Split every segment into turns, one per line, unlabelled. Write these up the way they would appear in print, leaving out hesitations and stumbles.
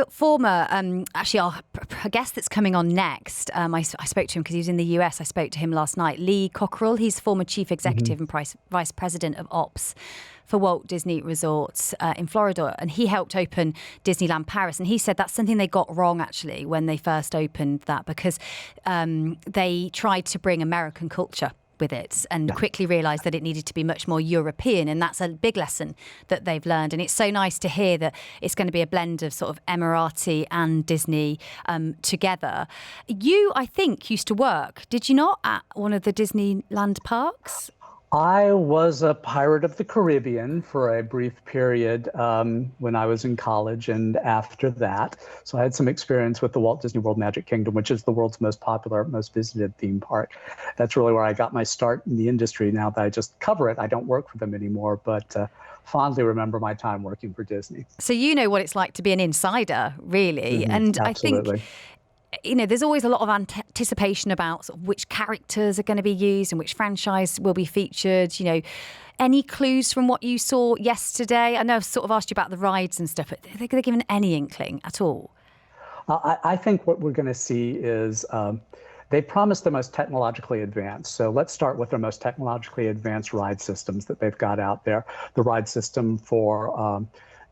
Former, actually, a guest that's coming on next. I spoke to him because he was in the US. I spoke to him last night. Lee Cockerell. He's former chief executive and vice president of ops for Walt Disney Resorts in Florida, and he helped open Disneyland Paris. And he said that's something they got wrong actually when they first opened that, because they tried to bring American culture with it and quickly realised that it needed to be much more European, and that's a big lesson that they've learned. And it's so nice to hear that it's going to be a blend of sort of Emirati and Disney together. You, I think, used to work, did you not, at one of the Disneyland parks?
I was a pirate of the Caribbean for a brief period when I was in college and after that. So I had some experience with the Walt Disney World Magic Kingdom, which is the world's most popular, most visited theme park. That's really where I got my start in the industry. Now that I just cover it, I don't work for them anymore, but fondly remember my time working for Disney.
So you know what it's like to be an insider, really. And
Absolutely.
I think, there's always a lot of anticipation about sort of which characters are going to be used and which franchise will be featured. Any clues from what you saw yesterday? I know I've sort of asked you about the rides and stuff, but are they given any inkling at all?
I think what we're going to see is they promised the most technologically advanced. So let's start with their most technologically advanced ride systems that they've got out there. The ride system for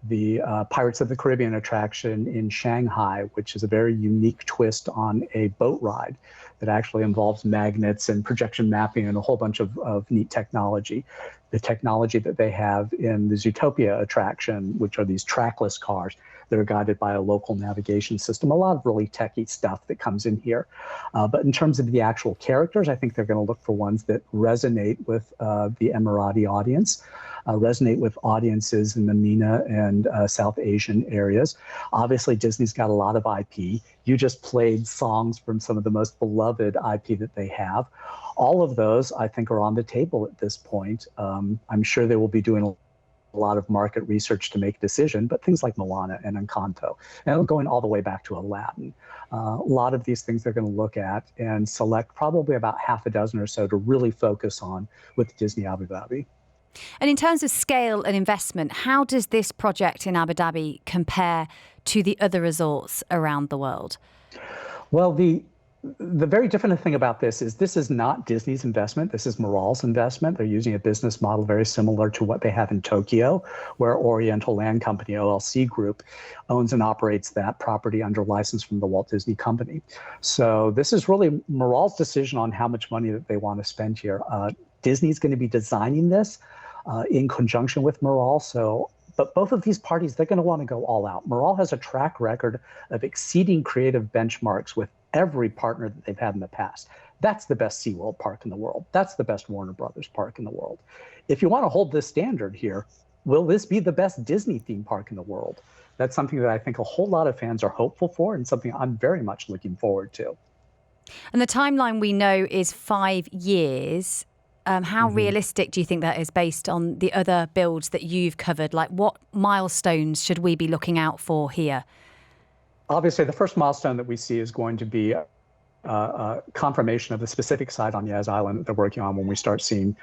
the Pirates of the Caribbean attraction in Shanghai, which is a very unique twist on a boat ride that actually involves magnets and projection mapping and a whole bunch of neat technology. The technology that they have in the Zootopia attraction, which are these trackless cars that are guided by a local navigation system. A lot of really techie stuff that comes in here. But in terms of the actual characters, I think they're going to look for ones that resonate with the Emirati audience, resonate with audiences in the MENA and South Asian areas. Obviously, Disney's got a lot of IP. You just played songs from some of the most beloved IP that they have. All of those, I think, are on the table at this point. I'm sure they will be doing a lot of market research to make a decision, but things like Moana and Encanto, and going all the way back to Aladdin. A lot of these things they're going to look at and select probably about half a dozen or so to really focus on with Disney Abu Dhabi.
And in terms of scale and investment, how does this project in Abu Dhabi compare to the other resorts around the world?
Well, the very different thing about this is not Disney's investment. This is Moral's investment. They're using a business model very similar to what they have in Tokyo, where Oriental Land Company, OLC Group, owns and operates that property under license from the Walt Disney Company. So this is really Moral's decision on how much money that they want to spend here. Disney's going to be designing this in conjunction with Moral. But both of these parties, they're going to want to go all out. Moral has a track record of exceeding creative benchmarks with every partner that they've had in the past. That's the best SeaWorld park in the world. That's the best Warner Brothers park in the world. If you want to hold this standard here, will this be the best Disney theme park in the world? That's something that I think a whole lot of fans are hopeful for and something I'm very much looking forward to.
And the timeline we know is 5 years. How realistic do you think that is based on the other builds that you've covered? Like, what milestones should we be looking out for here?
Obviously, the first milestone that we see is going to be confirmation of the specific site on Yas Island that they're working on when we start seeing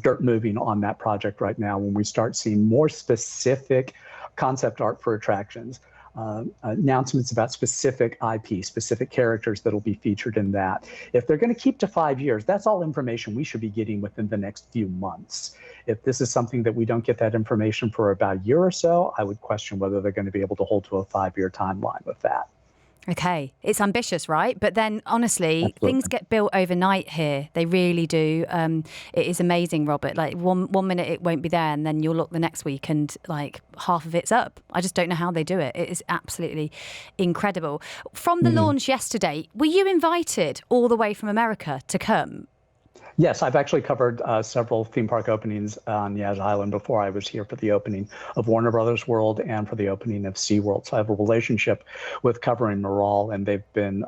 dirt moving on that project right now, when we start seeing more specific concept art for attractions. Announcements about specific IP, specific characters that will be featured in that. If they're going to keep to 5 years, that's all information we should be getting within the next few months. If this is something that we don't get that information for about a year or so, I would question whether they're going to be able to hold to a 5-year timeline with that.
Okay, it's ambitious, right? But then, honestly,
Absolutely.
Things get built overnight here. They really do. It is amazing, Robert. Like one minute it won't be there, and then you'll look the next week, and like half of it's up. I just don't know how they do it. It is absolutely incredible. From the launch yesterday, were you invited all the way from America to come?
Yes, I've actually covered several theme park openings on Yas Island before I was here for the opening of Warner Brothers World and for the opening of SeaWorld. So I have a relationship with covering Moral, and they've been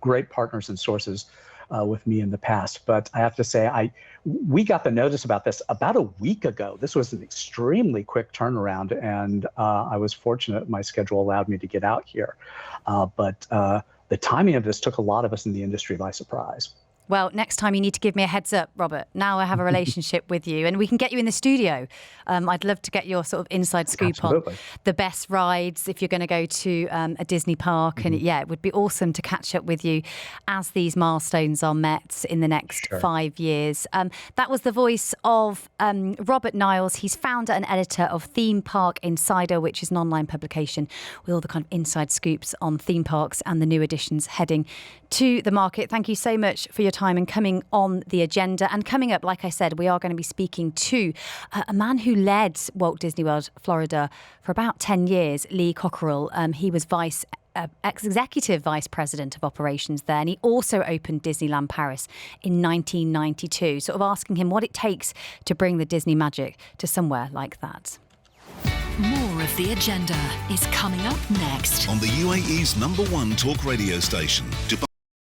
great partners and sources with me in the past. But I have to say, we got the notice about this about a week ago. This was an extremely quick turnaround, and I was fortunate my schedule allowed me to get out here. But the timing of this took a lot of us in the industry by surprise.
Well, next time you need to give me a heads up, Robert. Now I have a relationship with you and we can get you in the studio. I'd love to get your sort of inside scoop on the best rides if you're going to go to a Disney park. And yeah, it would be awesome to catch up with you as these milestones are met in the next 5 years. That was the voice of Robert Niles. He's founder and editor of Theme Park Insider, which is an online publication with all the kind of inside scoops on theme parks and the new additions heading to the market. Thank you so much for your time and coming on the agenda. And coming up, like I said, we are going to be speaking to a man who led Walt Disney World Florida for about 10 years, Lee Cockerell. He was executive vice president of operations there, and he also opened Disneyland Paris in 1992, sort of asking him what it takes to bring the Disney magic to somewhere like that.
More of The Agenda is coming up next
on the UAE's #1 talk radio station, Dubai.